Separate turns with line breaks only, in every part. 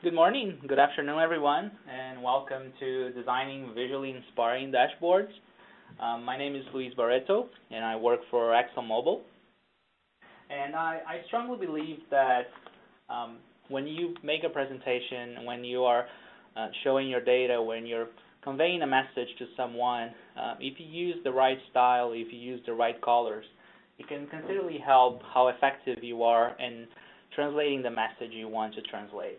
Good morning, good afternoon, everyone, and welcome to Designing Visually Inspiring Dashboards. My name is Luis Barreto, and I work for ExxonMobil. And I strongly believe that when you make a presentation, when you are showing your data, when you're conveying a message to someone, if you use the right style, if you use the right colors, it can considerably help how effective you are in translating the message you want to translate.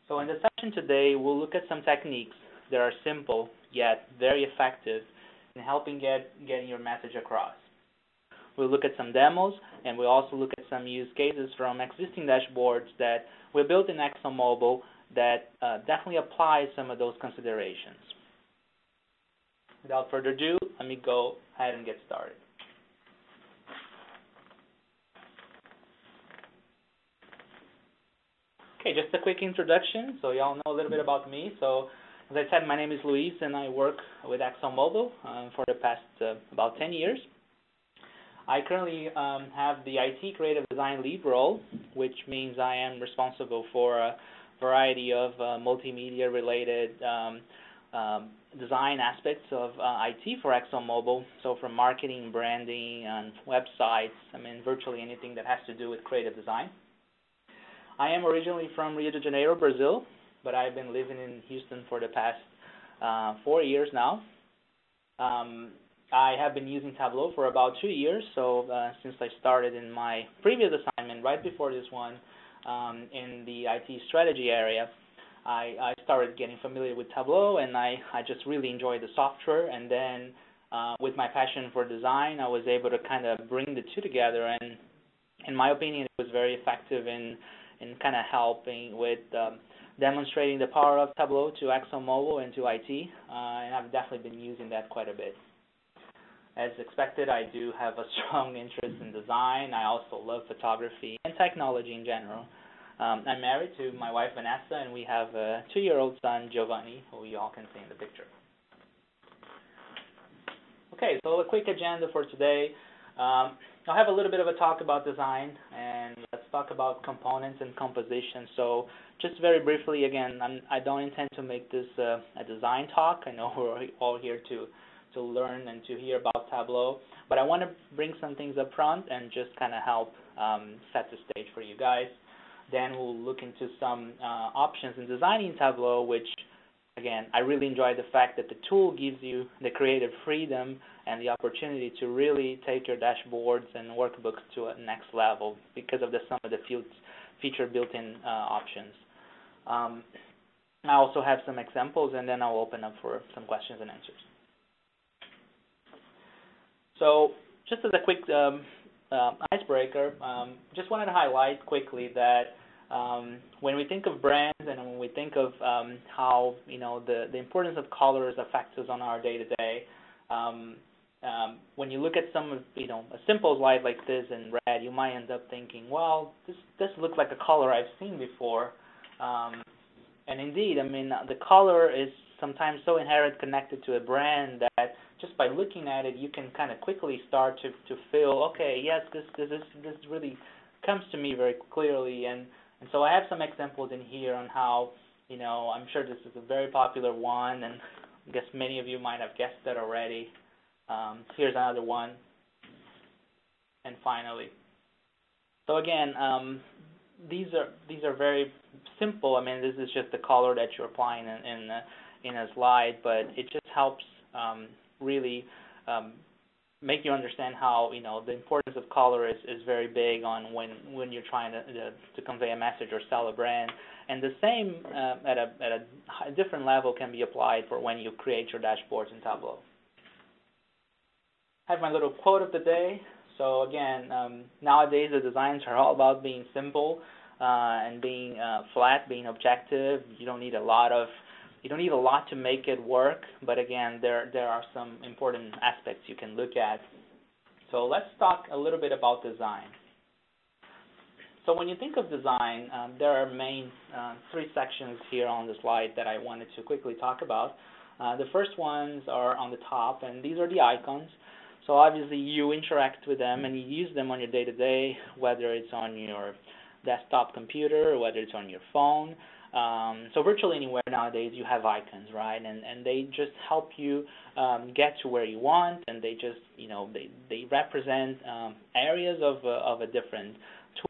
So in the session today, we'll look at some techniques that are simple yet very effective in helping getting your message across. We'll look at some demos, and we'll also look at some use cases from existing dashboards that we built in ExxonMobil that definitely apply some of those considerations. Without further ado, let me go ahead and get started. Okay, just a quick introduction, so y'all know a little bit about me. So, as I said, my name is Luis, and I work with ExxonMobil for the past about 10 years. I currently have the IT Creative Design Lead role, which means I am responsible for a variety of multimedia-related design aspects of IT for ExxonMobil. So, from marketing, branding, and websites, virtually anything that has to do with creative design. I am originally from Rio de Janeiro, Brazil, but I've been living in Houston for the past 4 years now. I have been using Tableau for about 2 years, so since I started in my previous assignment, right before this one, in the IT strategy area, I started getting familiar with Tableau, and I just really enjoyed the software. And then with my passion for design, I was able to kind of bring the two together, and in my opinion, it was very effective in kind of helping with demonstrating the power of Tableau to ExxonMobil and to IT, and I've definitely been using that quite a bit. As expected, I do have a strong interest in design. I also love photography and technology in general. I'm married to my wife, Vanessa, and we have a 2-year-old son, Giovanni, who you all can see in the picture. Okay, so a quick agenda for today. I'll have a little bit of a talk about design, and let's talk about components and composition. So just very briefly, again, I don't intend to make this a design talk. I know we're all here to learn and to hear about Tableau, but I want to bring some things up front and just kind of help set the stage for you guys. Then we'll look into some options in designing Tableau, which, again, I really enjoy the fact that the tool gives you the creative freedom and the opportunity to really take your dashboards and workbooks to a next level because of some of the feature built-in options. I also have some examples, and then I'll open up for some questions and answers. So just as a quick icebreaker, just wanted to highlight quickly that when we think of brands and when we think of how the importance of colors affects us on our day-to-day, when you look at some of a simple slide like this in red, you might end up thinking, well, this looks like a color I've seen before, and indeed, the color is sometimes so inherently connected to a brand that just by looking at it, you can kind of quickly start to feel, okay, yes, this really comes to me very clearly. And so I have some examples in here on how, I'm sure this is a very popular one, and I guess many of you might have guessed that already. Here's another one. And finally. So again, these are very simple. This is just the color that you're applying in a slide, but it just helps really make you understand how the importance of color is very big on when you're trying to convey a message or sell a brand, and the same at a different level can be applied for when you create your dashboards in Tableau. I have my little quote of the day. So again, nowadays the designs are all about being simple and being flat, being objective. You don't need a lot to make it work, but again, there are some important aspects you can look at. So let's talk a little bit about design. So when you think of design, there are main 3 sections here on the slide that I wanted to quickly talk about. The first ones are on the top, and these are the icons. So obviously you interact with them and you use them on your day-to-day, whether it's on your desktop computer, whether it's on your phone. So virtually anywhere nowadays you have icons, right? And they just help you get to where you want, and they just, they represent areas of a different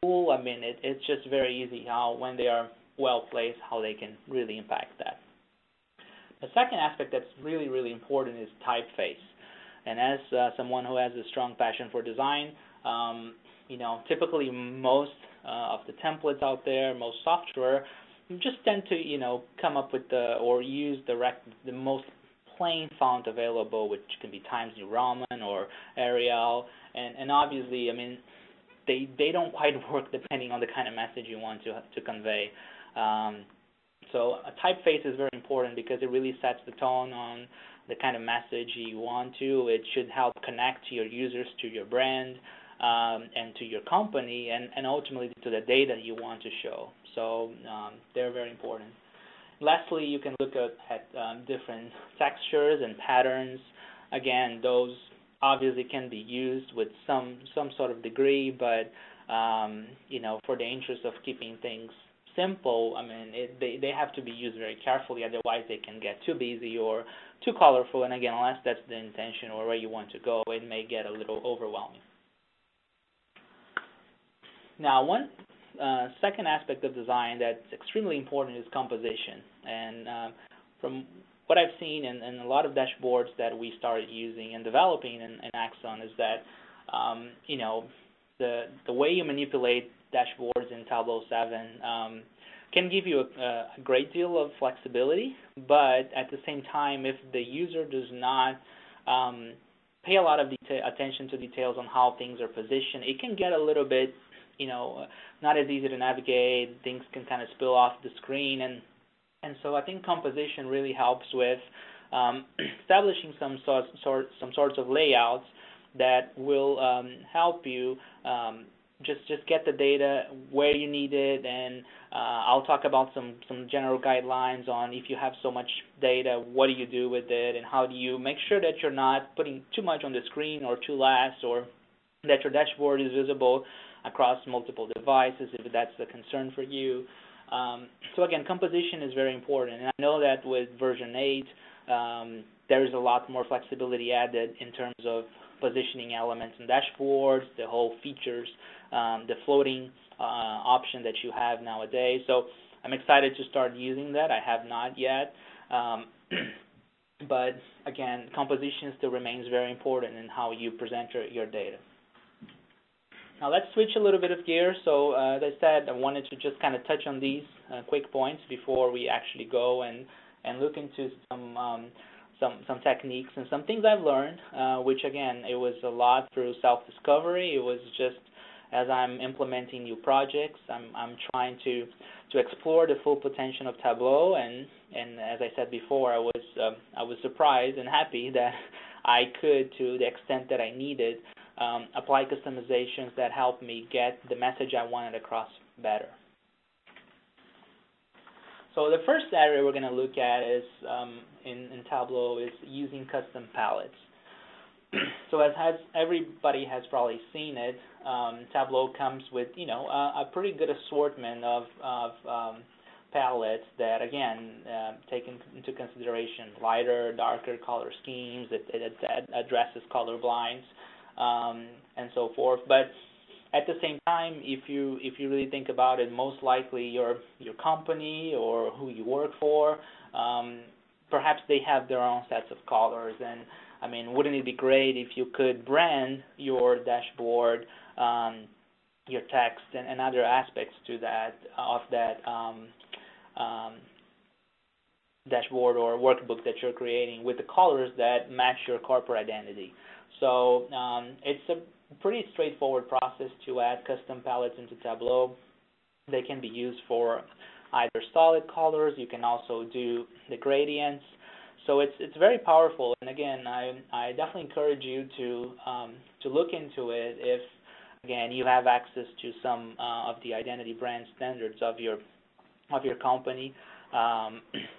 tool. I mean, it's just very easy how, when they are well placed, how they can really impact that. The second aspect that's really, really important is typeface. And as someone who has a strong passion for design, typically most of the templates out there, most software, just tend to, come up with or use the most plain font available, which can be Times New Roman or Arial, and obviously, I mean, they don't quite work depending on the kind of message you want to convey. So a typeface is very important because it really sets the tone on the kind of message you want to. It should help connect your users to your brand and to your company, and ultimately to the data you want to show. So they're very important. Lastly, you can look at different textures and patterns. Again, those obviously can be used with some sort of degree, but for the interest of keeping things simple, I mean, they have to be used very carefully. Otherwise, they can get too busy or too colorful. And again, unless that's the intention or where you want to go, it may get a little overwhelming. Now, one second aspect of design that's extremely important is composition. And from what I've seen in a lot of dashboards that we started using and developing in Exxon is that, the way you manipulate dashboards in Tableau 7 can give you a great deal of flexibility, but at the same time, if the user does not pay a lot of attention to details on how things are positioned, it can get a little bit, not as easy to navigate. Things can kind of spill off the screen, and so I think composition really helps with establishing some sorts of layouts that will help you just get the data where you need it, and I'll talk about some general guidelines on if you have so much data, what do you do with it, and how do you make sure that you're not putting too much on the screen or too last, or that your dashboard is visible across multiple devices if that's the concern for you. So again, composition is very important, and I know that with version 8 there is a lot more flexibility added in terms of positioning elements in dashboards, the whole features, the floating option that you have nowadays. So I'm excited to start using that. I have not yet. But again, composition still remains very important in how you present your data. Now let's switch a little bit of gear. So as I said, I wanted to just kind of touch on these quick points before we actually go and look into some techniques and some things I've learned, which again, it was a lot through self-discovery. It was just as I'm implementing new projects, I'm trying to explore the full potential of Tableau, and as I said before, I was surprised and happy that I could, to the extent that I needed, apply customizations that helped me get the message I wanted across better. So the first area we're going to look at is in Tableau is using custom palettes. So as everybody has probably seen it, Tableau comes with a pretty good assortment of palettes that again take into consideration lighter, darker color schemes. It addresses color blinds and so forth. But at the same time, if you really think about it, most likely your company or who you work for, perhaps they have their own sets of colors. And I mean, wouldn't it be great if you could brand your dashboard, your text, and other aspects to that dashboard or workbook that you're creating with the colors that match your corporate identity? So it's a pretty straightforward process to add custom palettes into Tableau. They can be used for either solid colors. You can also do the gradients. So it's very powerful. And again, I definitely encourage you to look into it if, again, you have access to some of the identity brand standards of your company.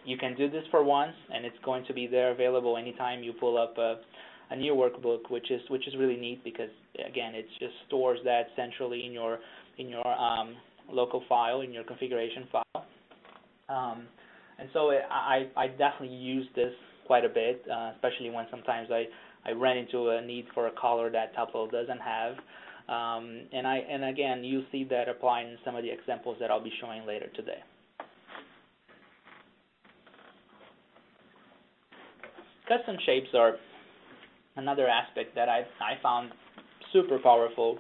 You can do this for once, and it's going to be there available anytime you pull up a new workbook, which is really neat because again, it just stores that centrally in your local file, in your configuration file. And so I definitely use this quite a bit, especially when sometimes I ran into a need for a color that Tableau doesn't have. And again, you'll see that applying in some of the examples that I'll be showing later today. Custom shapes are another aspect that I found super powerful.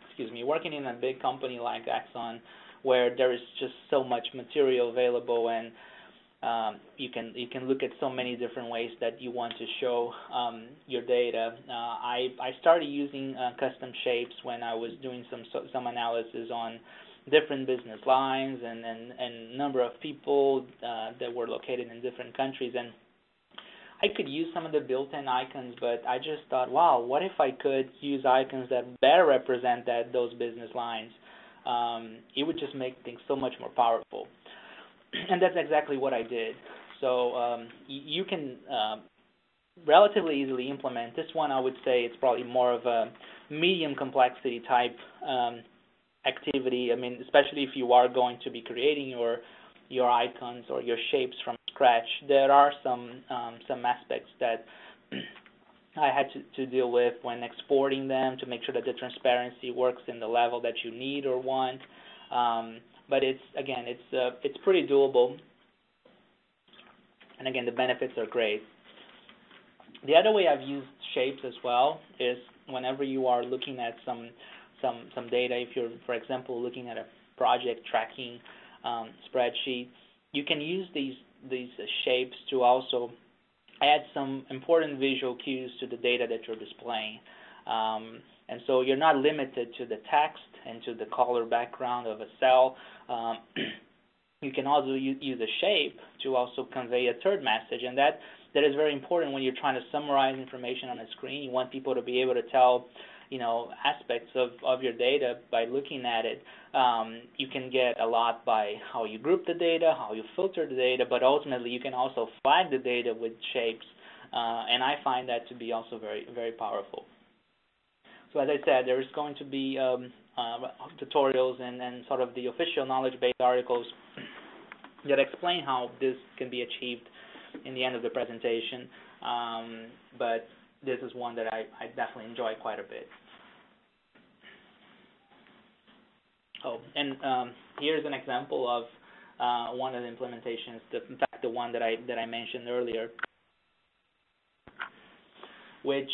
Excuse me, working in a big company like Exxon, where there is just so much material available, and you can look at so many different ways that you want to show your data. I started using custom shapes when I was doing some analysis on different business lines and number of people that were located in different countries, and I could use some of the built-in icons, but I just thought, wow, what if I could use icons that better represent those business lines? It would just make things so much more powerful. And that's exactly what I did. So you can relatively easily implement this one. I would say it's probably more of a medium complexity type activity. I mean, especially if you are going to be creating your icons or your shapes from scratch. There are some aspects that I had to deal with when exporting them to make sure that the transparency works in the level that you need or want. But it's pretty doable. And again, the benefits are great. The other way I've used shapes as well is whenever you are looking at some data. If you're, for example, looking at a project tracking spreadsheet, you can use these shapes to also add some important visual cues to the data that you're displaying. And so you're not limited to the text and to the color background of a cell. You can also use a shape to also convey a third message, and that is very important when you're trying to summarize information on a screen. You want people to be able to tell, aspects of your data by looking at it. You can get a lot by how you group the data, how you filter the data, but ultimately you can also flag the data with shapes, and I find that to be also very, very powerful. So as I said, there's going to be tutorials and sort of the official knowledge-based articles that explain how this can be achieved in the end of the presentation, but this is one that I definitely enjoy quite a bit. Oh, and here's an example of one of the implementations, in fact, the one that I mentioned earlier, which,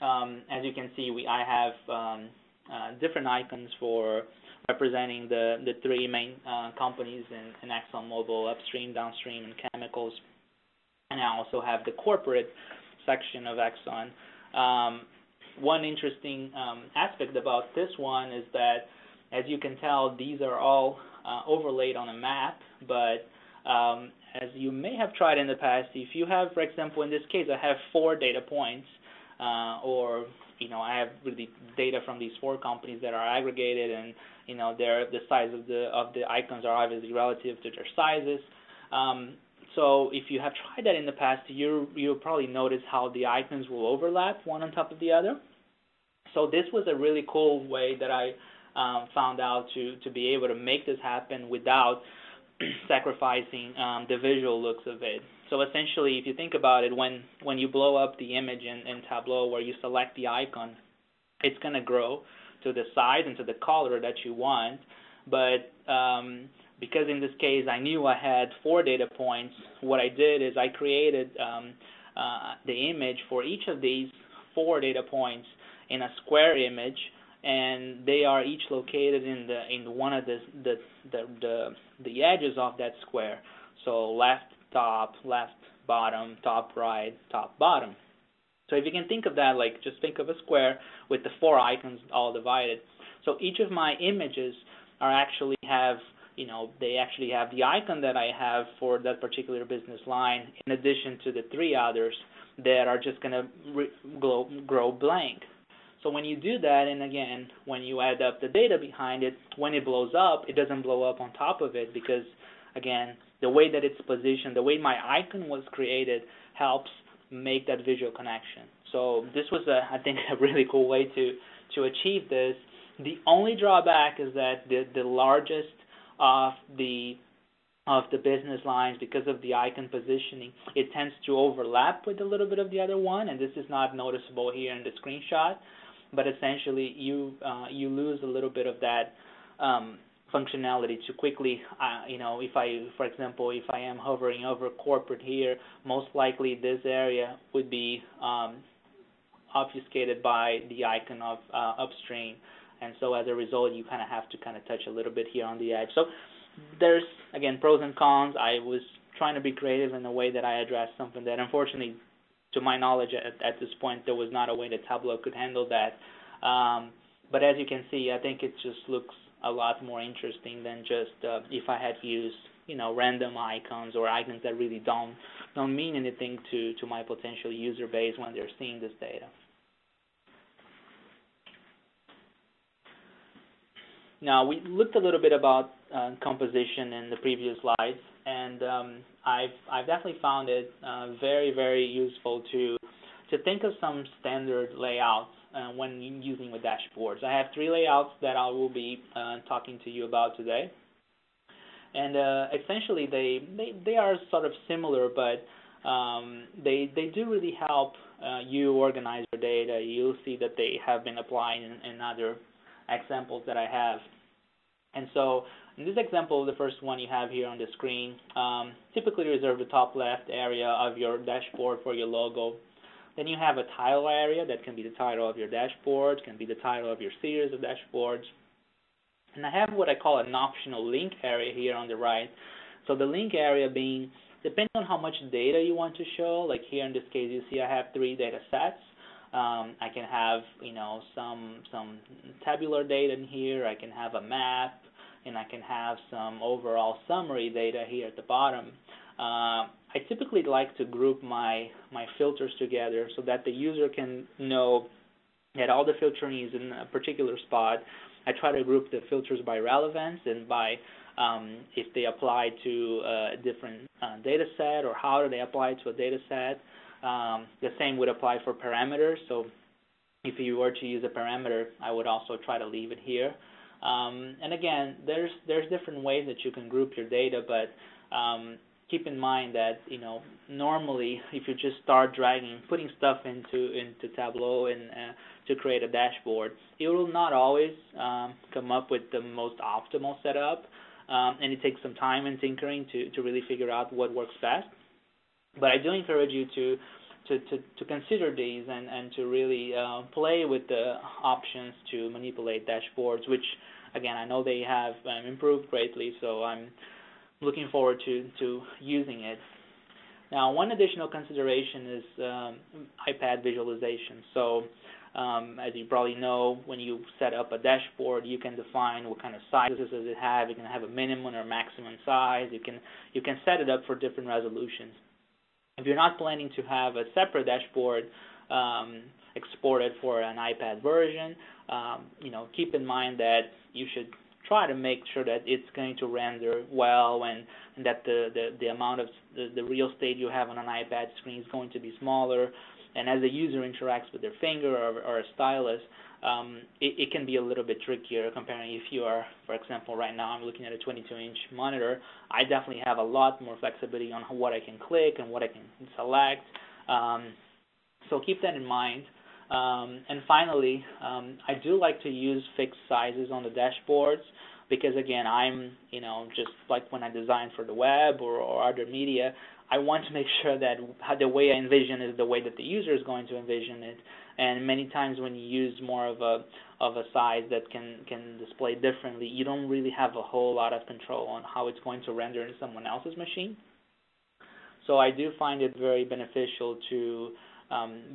as you can see, I have different icons for representing the three main companies in ExxonMobil, upstream, downstream, and chemicals. And I also have the corporate section of Exxon. One interesting aspect about this one is that, as you can tell, these are all overlaid on a map, but as you may have tried in the past, if you have, for example, in this case, I have 4 data points, or I have really data from these 4 companies that are aggregated, and the size of the icons are obviously relative to their sizes. So if you have tried that in the past, you'll probably notice how the icons will overlap one on top of the other. So this was a really cool way that I found out to be able to make this happen without sacrificing the visual looks of it. So essentially, if you think about it, when you blow up the image in Tableau where you select the icon, it's going to grow to the size and to the color that you want. But because in this case I knew I had 4 data points, what I did is I created the image for each of these 4 data points in a square image, and they are each located in one of the edges of that square. So left top, left bottom, top right, top bottom. So if you can think of that, like just think of a square with the 4 icons all divided. So each of my images are actually have they actually have the icon that I have for that particular business line, in addition to the 3 others that are just going to grow blank. So when you do that, and again, when you add up the data behind it, when it blows up, it doesn't blow up on top of it because, again, the way that it's positioned, the way my icon was created helps make that visual connection. So this was, I think, a really cool way to achieve this. The only drawback is that the largest of the business lines, because of the icon positioning, it tends to overlap with a little bit of the other one, and this is not noticeable here in the screenshot. But essentially, you lose a little bit of that functionality to quickly, for example, if I am hovering over corporate here, most likely this area would be obfuscated by the icon of upstream, and so as a result, you kind of have to touch a little bit here on the edge. So there's, again, pros and cons. I was trying to be creative in the way that I addressed something that, unfortunately, to my knowledge at this point, there was not a way that Tableau could handle that. But as you can see, I think it just looks a lot more interesting than just if I had used, random icons or icons that really don't mean anything to my potential user base when they're seeing this data. Now, we looked a little bit about composition in the previous slides, and I've definitely found it very, very useful to think of some standard layouts when using with dashboards. I have 3 layouts that I will be talking to you about today, and essentially they are sort of similar, but they do really help you organize your data. You'll see that they have been applied in other examples that I have. And so in this example, the first one you have here on the screen, typically reserve the top left area of your dashboard for your logo. Then you have a title area that can be the title of your dashboard, can be the title of your series of dashboards. And I have what I call an optional link area here on the right. So the link area being, depending on how much data you want to show, like here in this case you see I have 3 data sets. I can have, some tabular data in here. I can have a map, and I can have some overall summary data here at the bottom. I typically like to group my filters together so that the user can know that all the filtering is in a particular spot. I try to group the filters by relevance and by if they apply to a different data set, or how do they apply to a data set. The same would apply for parameters. So if you were to use a parameter, I would also try to leave it here. And again, there's different ways that you can group your data, but keep in mind that normally if you just start putting stuff into Tableau and to create a dashboard, it will not always come up with the most optimal setup, and it takes some time and tinkering to really figure out what works best. But I do encourage you to consider these and to really play with the options to manipulate dashboards, which, again, I know they have improved greatly, so I'm looking forward to using it. Now, one additional consideration is iPad visualization. So as you probably know, when you set up a dashboard, you can define what kind of sizes does it have. You can have a minimum or maximum size. You can set it up for different resolutions. If you're not planning to have a separate dashboard exported for an iPad version, keep in mind that you should try to make sure that it's going to render well, and that the amount of the real estate you have on an iPad screen is going to be smaller. And as the user interacts with their finger or a stylus, it can be a little bit trickier comparing if you are, for example, right now I'm looking at a 22-inch monitor. I definitely have a lot more flexibility on what I can click and what I can select. So keep that in mind. And finally, I do like to use fixed sizes on the dashboards because, again, I'm, just like when I design for the web or other media, I want to make sure that the way I envision is the way that the user is going to envision it. And many times when you use more of a size that can display differently, you don't really have a whole lot of control on how it's going to render in someone else's machine. So I do find it very beneficial to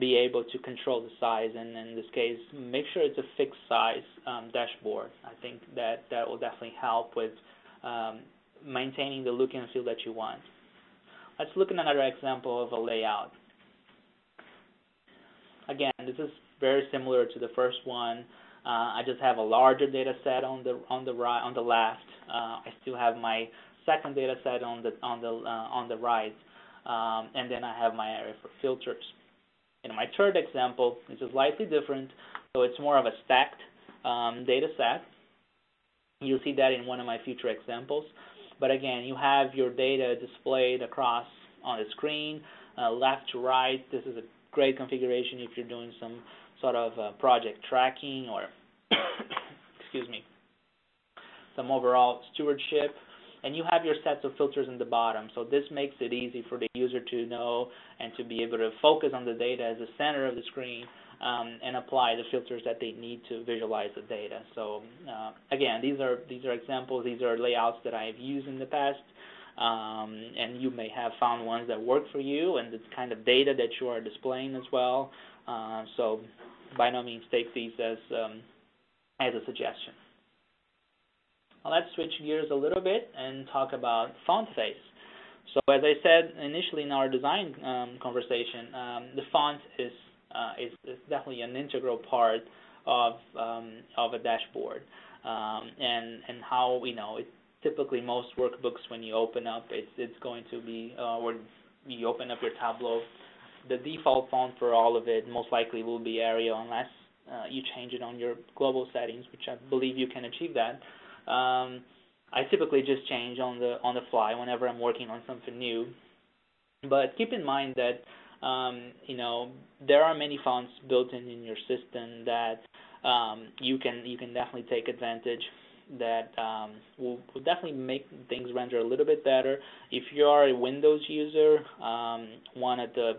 be able to control the size, and in this case, make sure it's a fixed size dashboard. I think that will definitely help with maintaining the look and feel that you want. Let's look at another example of a layout. Again, this is very similar to the first one. I just have a larger data set on the left. I still have my second data set on the right, and then I have my area for filters. In my third example, this is slightly different, so it's more of a stacked data set. You'll see that in one of my future examples. But again, you have your data displayed across on the screen, left to right. This is a great configuration if you're doing some sort of project tracking or, excuse me, some overall stewardship. And you have your sets of filters in the bottom. So this makes it easy for the user to know and to be able to focus on the data as the center of the screen and apply the filters that they need to visualize the data. So again, these are examples. These are layouts that I have used in the past. And you may have found ones that work for you and the kind of data that you are displaying as well. So by no means take these as a suggestion. Now let's switch gears a little bit and talk about font face. So as I said initially in our design conversation, the font is definitely an integral part of a dashboard, and how typically most workbooks when you open up, it's going to be when you open up your Tableau, the default font for all of it most likely will be Arial unless you change it on your global settings, which I believe you can achieve that. I typically just change on the fly whenever I'm working on something new. But keep in mind that there are many fonts built in your system that you can definitely take advantage, that will definitely make things render a little bit better. If you are a Windows user, one of the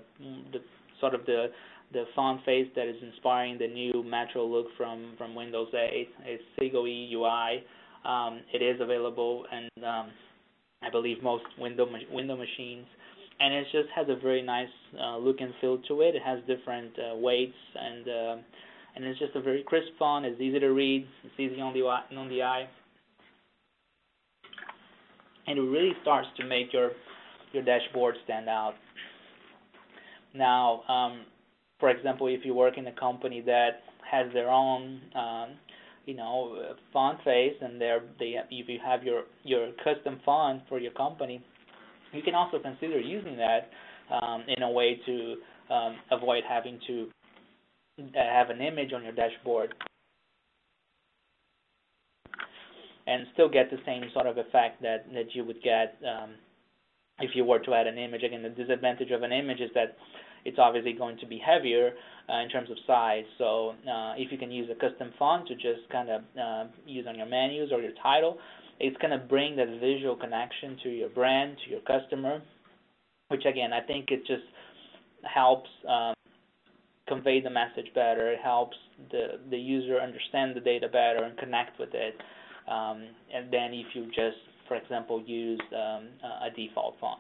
font face that is inspiring the new Metro look from Windows 8 is Segoe UI. It is available, and I believe most window machines, and it just has a very nice look and feel to it. It has different weights, and it's just a very crisp font. It's easy to read. It's easy on the eye, and it really starts to make your dashboard stand out. Now, for example, if you work in a company that has their own font face, and if you have your custom font for your company, you can also consider using that in a way to avoid having to have an image on your dashboard and still get the same sort of effect that you would get if you were to add an image. Again, the disadvantage of an image is that it's obviously going to be heavier in terms of size. So if you can use a custom font to just kind of use on your menus or your title, it's going to bring that visual connection to your brand, to your customer, which again, I think it just helps convey the message better. It helps the user understand the data better and connect with it. And then if you just, for example, use a default font.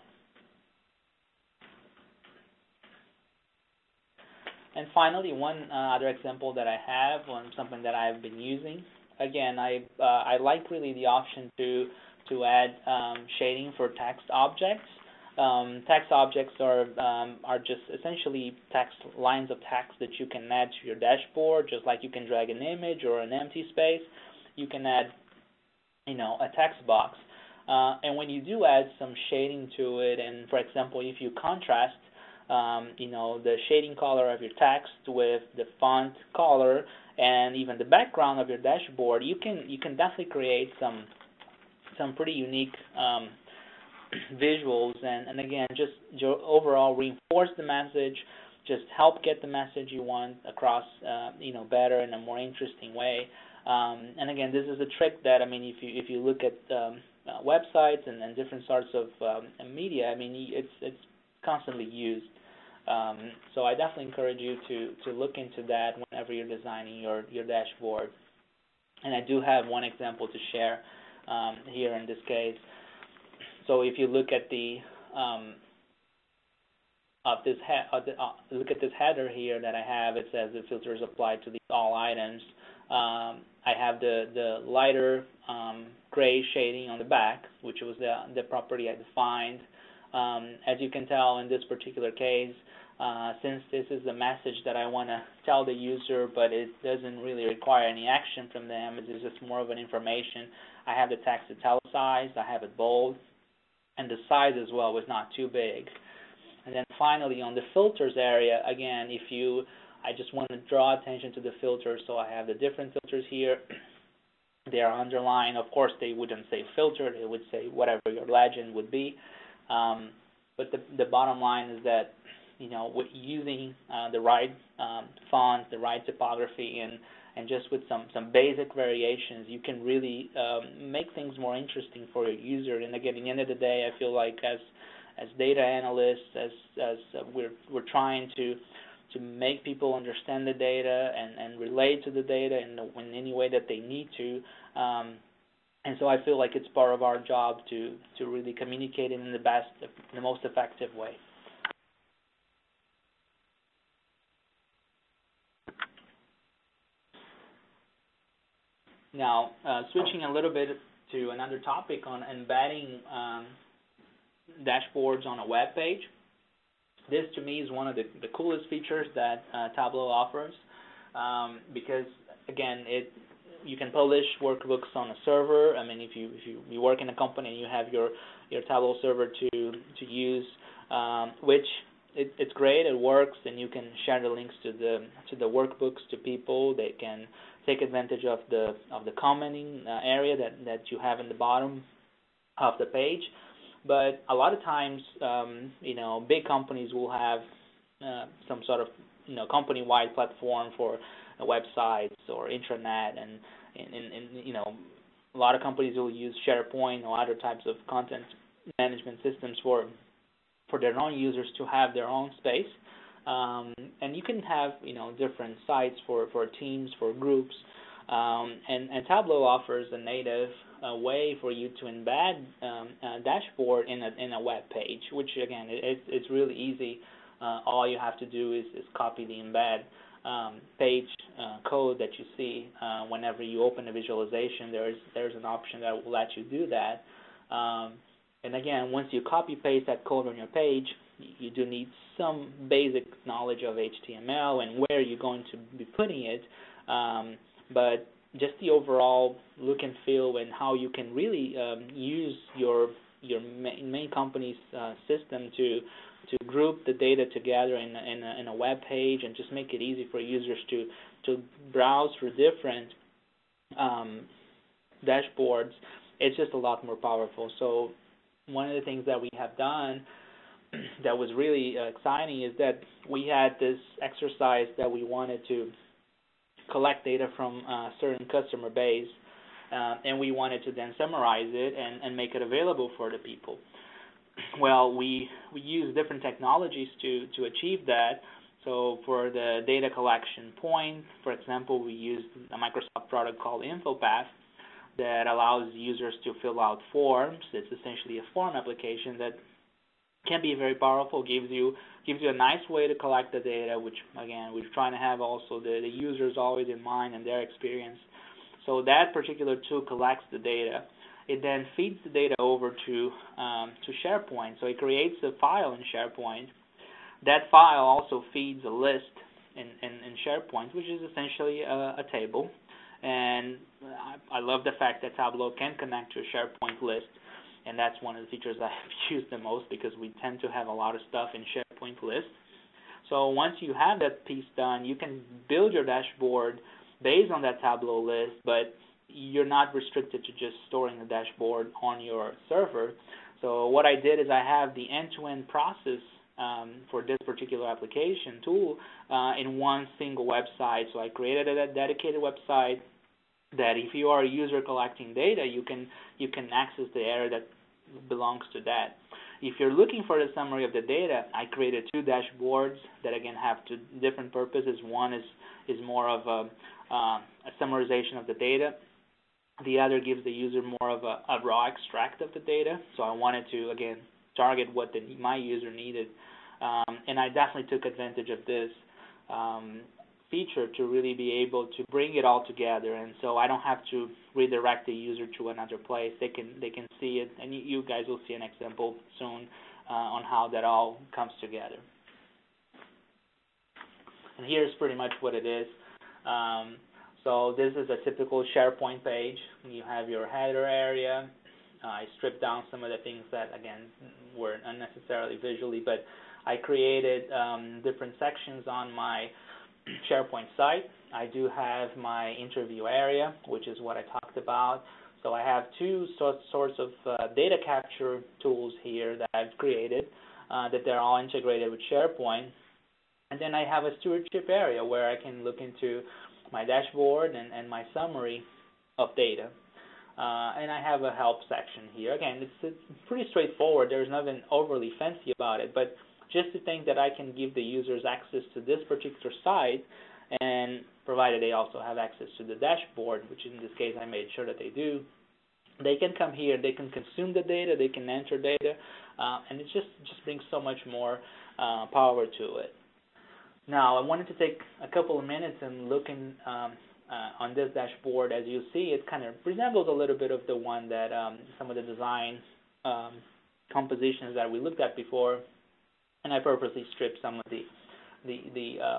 And finally, one other example that I have on something that I've been using. Again, I like really the option to add shading for text objects. Text objects are just essentially lines of text that you can add to your dashboard, just like you can drag an image or an empty space. You can add, a text box. And when you do add some shading to it, and for example, if you contrast the shading color of your text with the font color and even the background of your dashboard, you can definitely create some pretty unique visuals, and again, just overall reinforce the message, just help get the message you want across better in a more interesting way. And again, this is a trick that, if you look at websites and different sorts of media, it's constantly used. So I definitely encourage you to look into that whenever you're designing your dashboard. And I do have one example to share here in this case. So if you look at look at this header here that I have, it says the filters apply to all items. I have the lighter gray shading on the back, which was the property I defined. As you can tell in this particular case, since this is the message that I want to tell the user, but it doesn't really require any action from them, it is just more of an information, I have the text italicized, I have it bold, and the size as well was not too big. And then finally, on the filters area, again, if you I just want to draw attention to the filters, so I have the different filters here. They are underlined. Of course, they wouldn't say filter. They would say whatever your legend would be. But the bottom line is that, with using the right font, the right typography, and just with some basic variations, you can really make things more interesting for your user. And again, at the end of the day, I feel like as data analysts, as we're trying to make people understand the data and relate to the data in any way that they need to. And so I feel like it's part of our job to really communicate it in the most effective way. Now, switching a little bit to another topic on embedding dashboards on a web page. This, to me, is one of the coolest features that Tableau offers because, again, you can publish workbooks on a server. I mean, if you work in a company and you have your Tableau server to use, which it's great, it works, and you can share the links to the workbooks to people. They can take advantage of the commenting area that you have in the bottom of the page. But a lot of times, big companies will have some sort of company-wide platform for websites or intranet, and a lot of companies will use SharePoint or other types of content management systems for their own users to have their own space. And you can have different sites for teams, for groups, and Tableau offers a native way for you to embed a dashboard in a web page, which again it's really easy. All you have to do is copy the embed page code that you see whenever you open a visualization. There's an option that will let you do that. And again, once you copy paste that code on your page, you do need some basic knowledge of HTML and where you're going to be putting it. But just the overall look and feel and how you can really use your main company's system to group the data together in a web page and just make it easy for users to browse through different dashboards, it's just a lot more powerful. So one of the things that we have done that was really exciting is that we had this exercise that we wanted to collect data from a certain customer base, and we wanted to then summarize it and make it available for the people. Well, we use different technologies to achieve that. So for the data collection point, for example, we used a Microsoft product called InfoPath that allows users to fill out forms. It's essentially a form application that can be very powerful, gives you a nice way to collect the data, which again we're trying to have also the users always in mind and their experience. So that particular tool collects the data. It then feeds the data over to SharePoint. So it creates a file in SharePoint. That file also feeds a list in SharePoint, which is essentially a table. And I love the fact that Tableau can connect to a SharePoint list. And that's one of the features I've used the most because we tend to have a lot of stuff in SharePoint lists. So once you have that piece done, you can build your dashboard based on that Tableau list, but you're not restricted to just storing the dashboard on your server. So what I did is I have the end-to-end process for this particular application tool in one single website. So I created a dedicated website that if you are a user collecting data, you can access the area that belongs to that. If you're looking for the summary of the data, I created two dashboards that again have two different purposes. One is more of a summarization of the data. The other gives the user more of a raw extract of the data. So I wanted to again target what my user needed, and I definitely took advantage of this feature to really be able to bring it all together, and so I don't have to redirect the user to another place. They can see it, and you guys will see an example soon on how that all comes together. And here's pretty much what it is. So this is a typical SharePoint page. You have your header area. I stripped down some of the things that again were unnecessarily visually, but I created different sections on my SharePoint site. I do have my interview area, which is what I talked about. So I have two sorts of data capture tools here that I've created that they're all integrated with SharePoint. And then I have a stewardship area where I can look into my dashboard and my summary of data. And I have a help section here. Again, it's pretty straightforward. There's nothing overly fancy about it, but just to think that I can give the users access to this particular site, and provided they also have access to the dashboard, which in this case I made sure that they do, they can come here, they can consume the data, they can enter data, and it just brings so much more power to it. Now, I wanted to take a couple of minutes and look on this dashboard. As you see, it kind of resembles a little bit of the one that some of the design compositions that we looked at before, and I purposely stripped some of the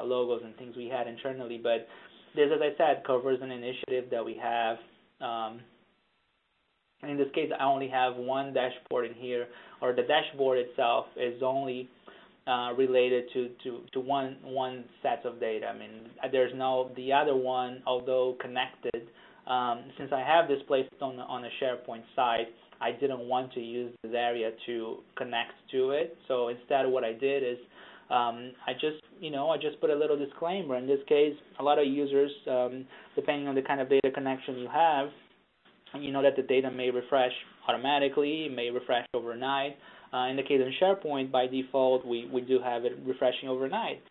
logos and things we had internally. But this, as I said, covers an initiative that we have. And in this case, I only have one dashboard in here, or the dashboard itself is only related to one set of data. I mean, there's no the other one, although connected. Since I have this placed on a SharePoint site, I didn't want to use this area to connect to it. So instead, what I did is I just put a little disclaimer. In this case, a lot of users, depending on the kind of data connection you have, you know that the data may refresh automatically, may refresh overnight. In the case of SharePoint, by default, we do have it refreshing overnight.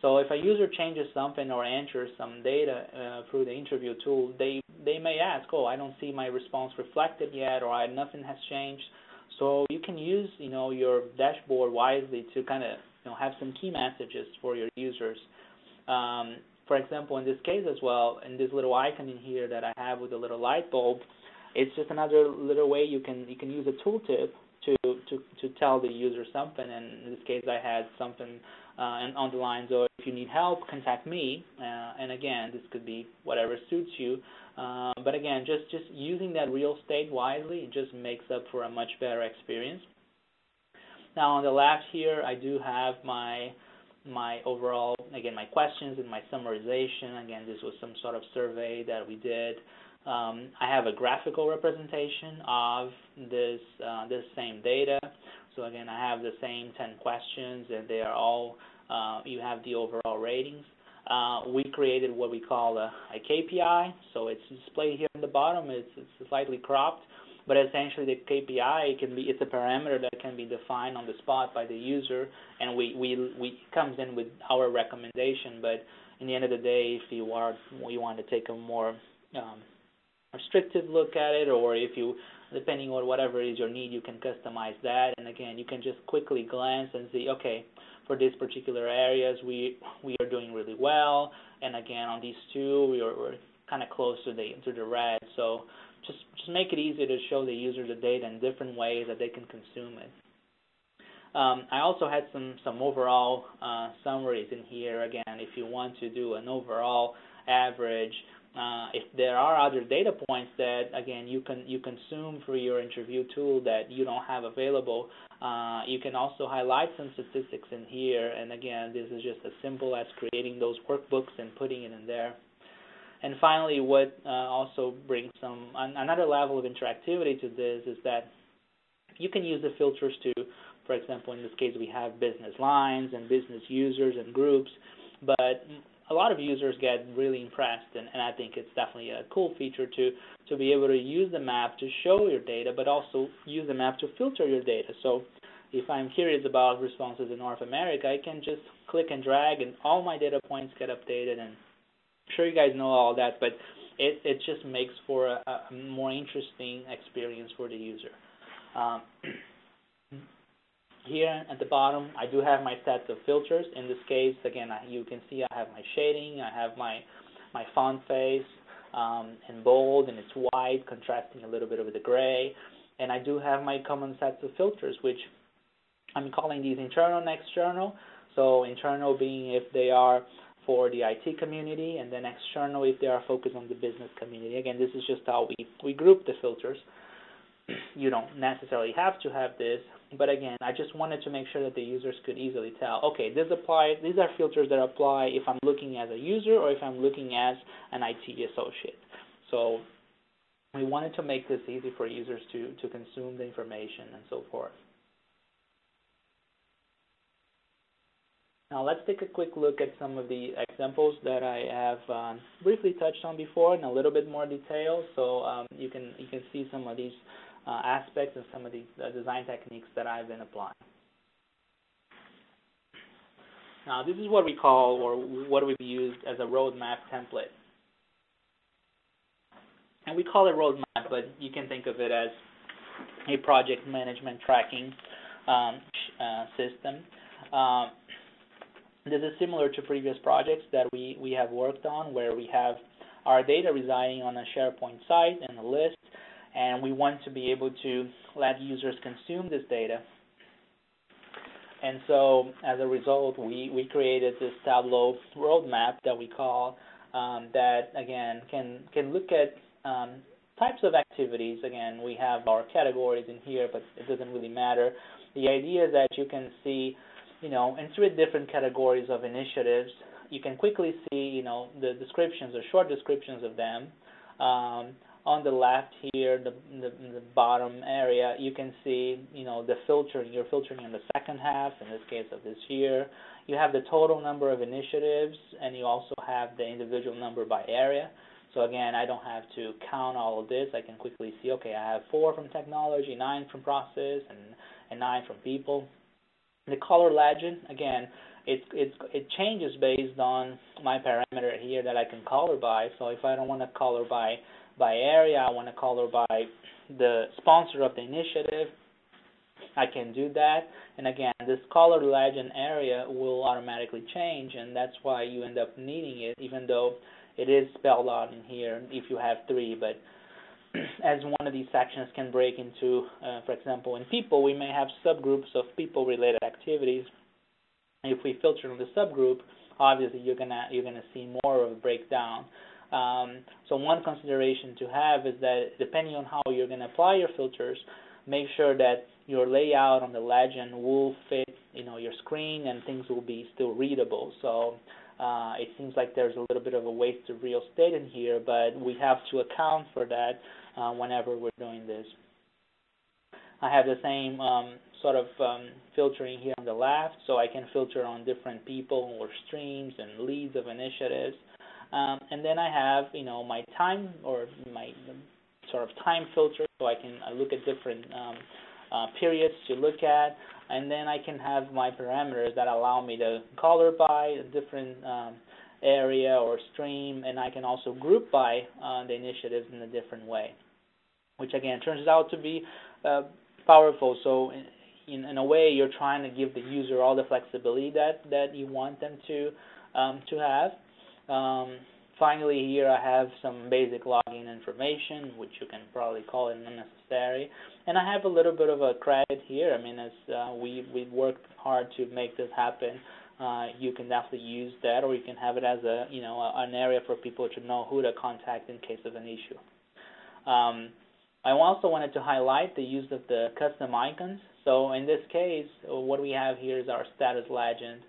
So if a user changes something or enters some data through the interview tool, they may ask, oh, I don't see my response reflected yet, or nothing has changed. So you can use your dashboard wisely to kind of have some key messages for your users. For example, in this case as well, in this little icon in here that I have with a little light bulb, it's just another little way you can use a tooltip to tell the user something. And in this case, I had something on the lines of, if you need help, contact me. And again, this could be whatever suits you. But again, just using that real estate wisely, it just makes up for a much better experience. Now on the left here, I do have my overall, again, my questions and my summarization. Again, this was some sort of survey that we did. I have a graphical representation of this same data. So again, I have the same 10 questions, and they are all, you have the overall ratings. We created what we call a KPI, so it's displayed here on the bottom. It's slightly cropped, but essentially the KPI it's a parameter that can be defined on the spot by the user, and we comes in with our recommendation. But in the end of the day, if you want to take a more restrictive look at it, or if you, depending on whatever is your need, you can customize that. And again, you can just quickly glance and see, okay, for these particular areas, we are doing really well, and again, on these two, we're kind of close to the red. So just make it easy to show the user the data in different ways that they can consume it. I also had some overall summaries in here. Again, if you want to do an overall average, if there are other data points that, again, you consume through your interview tool that you don't have available, you can also highlight some statistics in here. And again, this is just as simple as creating those workbooks and putting it in there. And finally, what also brings another level of interactivity to this is that you can use the filters to, for example, in this case, we have business lines and business users and groups, but a lot of users get really impressed, and I think it's definitely a cool feature to be able to use the map to show your data, but also use the map to filter your data. So if I'm curious about responses in North America, I can just click and drag, and all my data points get updated. And I'm sure you guys know all that, but it just makes for a more interesting experience for the user. Here at the bottom, I do have my sets of filters. In this case, again, you can see I have my shading, I have my font face in bold, and it's white, contrasting a little bit with the gray. And I do have my common sets of filters, which I'm calling these internal and external. So internal being if they are for the IT community, and then external if they are focused on the business community. Again, this is just how we group the filters. you don't necessarily have to have this, but again, I just wanted to make sure that the users could easily tell, okay, these are filters that apply if I'm looking as a user or if I'm looking as an IT associate. So we wanted to make this easy for users to consume the information and so forth. Now let's take a quick look at some of the examples that I have briefly touched on before in a little bit more detail. So you can see some of these aspects and some of these design techniques that I've been applying. Now this is what we call, or what we've used as a roadmap template. And we call it roadmap, but you can think of it as a project management tracking system. This is similar to previous projects that we have worked on, where we have our data residing on a SharePoint site and a list, and we want to be able to let users consume this data. And so, as a result, we created this Tableau roadmap that we call, that, again, can look at types of activities. Again, we have our categories in here, but it doesn't really matter. The idea is that you can see, in 3 different categories of initiatives, you can quickly see, the descriptions or short descriptions of them. On the left here, the bottom area, you can see, the filtering. You're filtering in the second half, in this case of this year. You have the total number of initiatives, and you also have the individual number by area. So again, I don't have to count all of this. I can quickly see, okay, I have 4 from technology, 9 from process, and 9 from people. The color legend, again, it changes based on my parameter here that I can color by. So if I don't want to color by area, I want to color by the sponsor of the initiative, I can do that. And again, this color legend area will automatically change, and that's why you end up needing it, even though it is spelled out in here if you have 3. But as one of these sections can break into, for example, in people, we may have subgroups of people-related activities. If we filter on the subgroup, obviously you're gonna see more of a breakdown. So one consideration to have is that depending on how you're going to apply your filters, make sure that your layout on the legend will fit, your screen, and things will be still readable. So it seems like there's a little bit of a waste of real estate in here, but we have to account for that whenever we're doing this. I have the same sort of filtering here on the left, so I can filter on different people or streams and leads of initiatives. And then I have, my time, or my sort of time filter, so I can look at different periods to look at, and then I can have my parameters that allow me to color by a different area or stream, and I can also group by the initiatives in a different way, which again turns out to be powerful. So in a way, you're trying to give the user all the flexibility that you want them to have. Finally, here I have some basic login information, which you can probably call it unnecessary, and I have a little bit of a credit here. I mean, as we worked hard to make this happen, you can definitely use that, or you can have it as a an area for people to know who to contact in case of an issue. I also wanted to highlight the use of the custom icons. So in this case, what we have here is our status legend,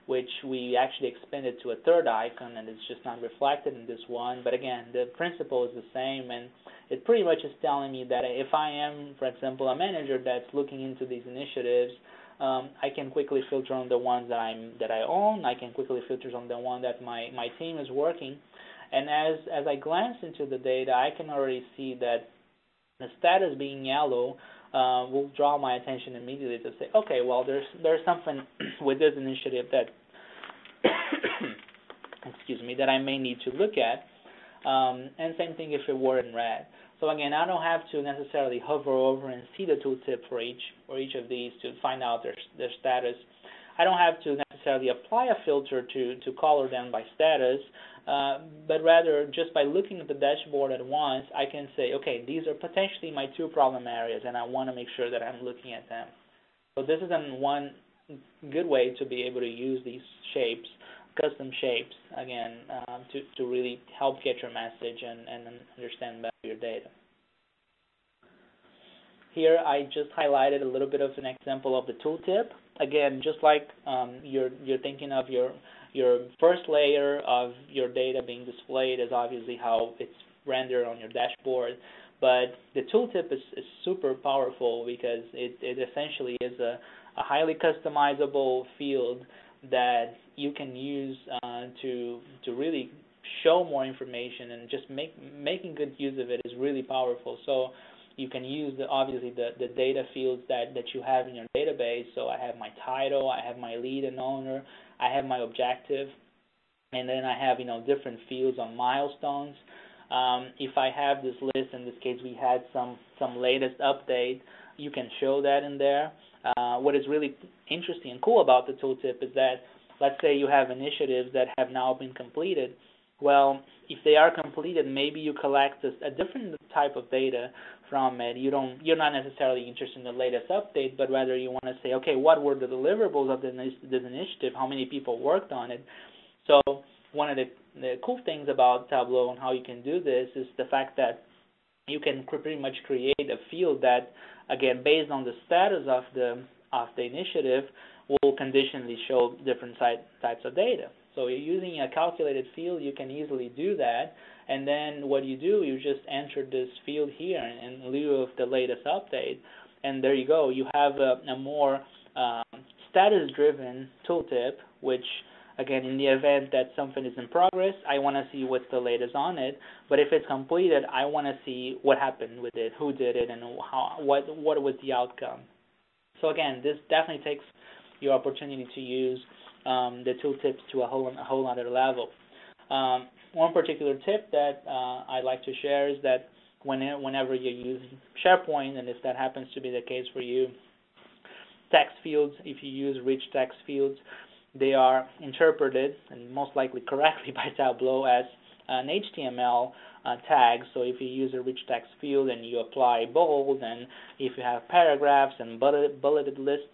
which we actually expanded to a 3rd icon, and it's just not reflected in this one. But again, the principle is the same, and it pretty much is telling me that if I am, for example, a manager that's looking into these initiatives, I can quickly filter on the ones that I own. I can quickly filter on the one that my team is working. And as I glance into the data, I can already see that the status being yellow will draw my attention immediately to say, okay, well, there's something with this initiative that excuse me, that I may need to look at. And same thing if it were in red. So again, I don't have to necessarily hover over and see the tooltip for each of these to find out their status. I don't have to necessarily apply a filter to color them by status, but rather just by looking at the dashboard at once, I can say, okay, these are potentially my 2 problem areas, and I want to make sure that I'm looking at them. So this is one good way to be able to use these shapes, custom shapes, again, to really help get your message and understand better your data. here I just highlighted a little bit of an example of the tooltip. Again, just like you're thinking of your first layer of your data being displayed is obviously how it's rendered on your dashboard, but the tooltip is super powerful because it essentially is a highly customizable field that you can use to really show more information, and just making good use of it is really powerful. So you can use obviously the data fields that you have in your database. So I have my title, I have my lead and owner, I have my objective, and then I have different fields on milestones. If I have this list, in this case we had some latest update, you can show that in there. What is really interesting and cool about the tooltip is that, let's say you have initiatives that have now been completed. Well, if they are completed, maybe you collect a different type of data from it. You're not necessarily interested in the latest update, but rather you want to say, okay, what were the deliverables of this initiative? How many people worked on it? So one of the cool things about Tableau and how you can do this is the fact that you can pretty much create a field that, again, based on the status of the initiative, will conditionally show different types of data. So you're using a calculated field, you can easily do that, and then what you do, you just enter this field here in lieu of the latest update, and there you go. You have a more status-driven tooltip, which, again, in the event that something is in progress, I want to see what's the latest on it. But if it's completed, I want to see what happened with it, who did it, and what was the outcome. So again, this definitely takes your opportunity to use the tooltips to a whole other level. One particular tip that I'd like to share is that whenever you're using SharePoint, and if that happens to be the case for you, text fields, if you use rich text fields, they are interpreted, and most likely correctly by Tableau, as an HTML tag. So if you use a rich text field and you apply bold, and if you have paragraphs and bulleted lists,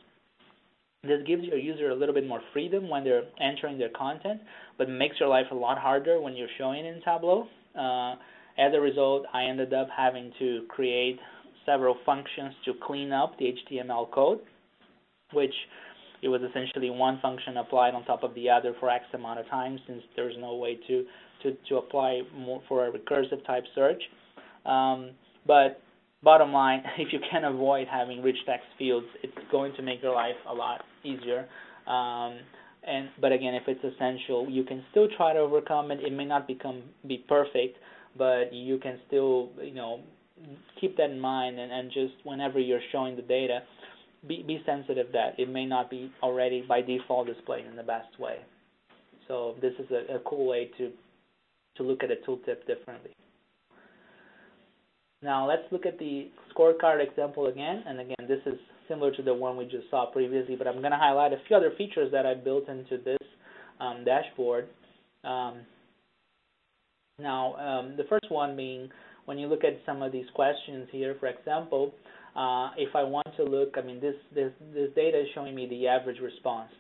this gives your user a little bit more freedom when they're entering their content, but makes your life a lot harder when you're showing in Tableau. As a result, I ended up having to create several functions to clean up the HTML code, which it was essentially one function applied on top of the other for X amount of time, since there's no way to apply more for a recursive type search. But bottom line, if you can avoid having rich text fields, it's going to make your life a lot easier. But again, if it's essential, you can still try to overcome it. It may not be perfect, but you can still keep that in mind, and just whenever you're showing the data, be sensitive that it may not be already by default displayed in the best way. So this is a cool way to look at a tooltip differently. Now let's look at the scorecard example again. And again, this is similar to the one we just saw previously, but I'm going to highlight a few other features that I built into this dashboard. The first one being, when you look at some of these questions here, for example, if I want to look, this data is showing me the average response.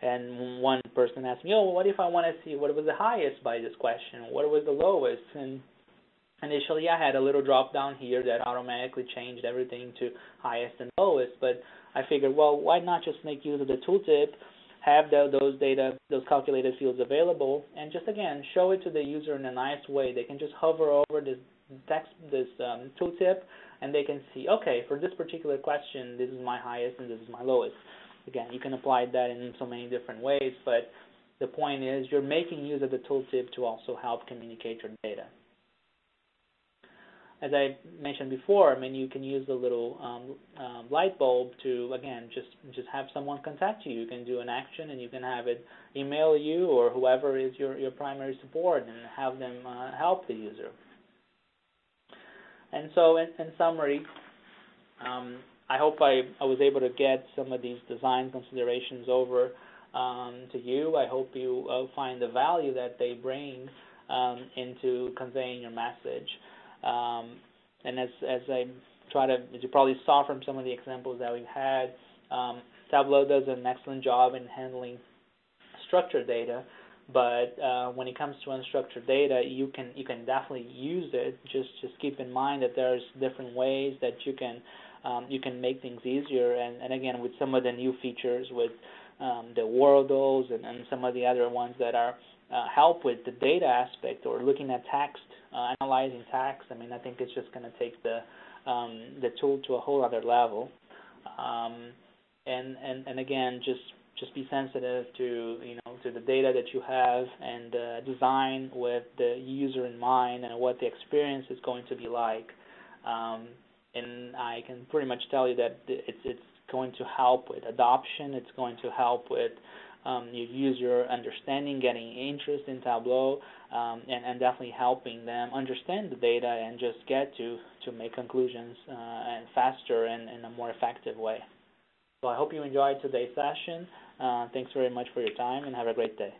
And one person asked me, what if I want to see what was the highest by this question? What was the lowest? And initially I had a little drop down here that automatically changed everything to highest and lowest, but I figured, well, why not just make use of the tooltip, have those calculated fields available, and just, again, show it to the user in a nice way. They can just hover over this tooltip, and they can see, okay, for this particular question, this is my highest and this is my lowest. Again, you can apply that in so many different ways, but the point is you're making use of the tooltip to also help communicate your data. As I mentioned before, you can use the little light bulb to, again, just have someone contact you. You can do an action, and you can have it email you or whoever is your primary support, and have them help the user. And so, in summary, I hope I was able to get some of these design considerations over to you. I hope you find the value that they bring into conveying your message. And as you probably saw from some of the examples that we've had, Tableau does an excellent job in handling structured data, But when it comes to unstructured data, you can definitely use it. Just keep in mind that there's different ways that you can make things easier. And again, with some of the new features with the Wordles and some of the other ones that are help with the data aspect or looking at text, analyzing text. I mean, I think it's just going to take the tool to a whole other level. And again, just be sensitive to to the data that you have, and design with the user in mind and what the experience is going to be like. And I can pretty much tell you that it's going to help with adoption. It's going to help with your user understanding, getting interest in Tableau, and definitely helping them understand the data and just get to make conclusions and faster and in a more effective way. So I hope you enjoyed today's session. Thanks very much for your time, and have a great day.